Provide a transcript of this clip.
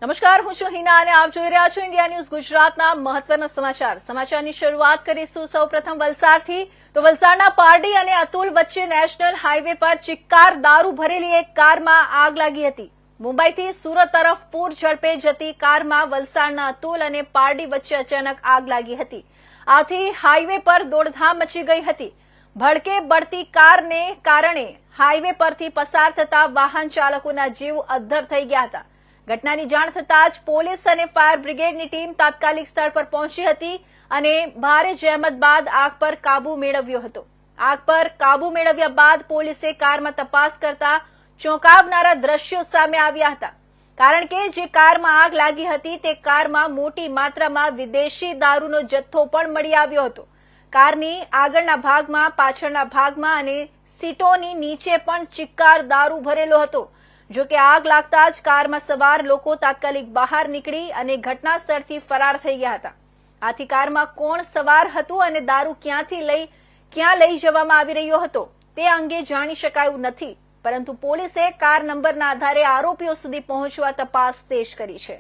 નમસ્કાર, હું છું હિના અને આપ જોઈ રહ્યા છો ઇન્ડિયા ન્યૂઝ ગુજરાતના મહત્વના સમાચાર. સમાચારની શરૂઆત કરીશું સૌપ્રથમ વલસાડથી. તો વલસાડના પારડી અને અતુલ વચ્ચે નેશનલ હાઈવે પર ચિક્કાર દારૂ ભરેલી એક કારમાં આગ લાગી હતી. મુંબઈથી સુરત તરફ પૂર ઝડપે જતી કારમાં વલસાડના અતુલ અને પારડી વચ્ચે અચાનક આગ લાગી હતી. આથી હાઈવે પર દોડધામ મચી ગઈ હતી. ભડકે બળતી કારને કારણે હાઈવે પરથી પસાર થતા વાહન ચાલકોના જીવ અદ્ધર થઈ ગયા હતા. ઘટનાની જાણ થતાં જ પોલીસ અને ફાયર બ્રિગેડની ટીમ તાત્કાલિક સ્થળ પર પહોંચી હતી અને ભારે જહેમત બાદ આગ પર કાબુ મેળવ્યો હતો. આગ પર કાબુ મેળવ્યા બાદ પોલીસે કારમાં તપાસ કરતા ચોંકાવનારા દ્રશ્યો સામે આવ્યા હતા. કારણ કે જે કારમાં આગ લાગી હતી તે કારમાં મોટી માત્રામાં વિદેશી દારૂનો જથ્થો પણ મળી આવ્યો હતો. કારની આગળના ભાગમાં, પાછળના ભાગમાં અને સીટોની નીચે પણ ચિક્કાર દારૂ ભરેલો હતો. જો કે આગ લાગતા જ કારમાં સવાર લોકો તાત્કાલિક બહાર નીકળી અને ઘટના સ્થળથી ફરાર થઈ ગયા હતા. આથી કારમાં કોણ સવાર હતું અને દારૂ ક્યાં લઈ જવામાં આવી રહ્યો હતો તે અંગે જાણી શકાયું નથી, પરંતુ પોલીસે કાર નંબરના આધારે આરોપીઓ સુધી પહોંચવા તપાસ તેજ કરી છે.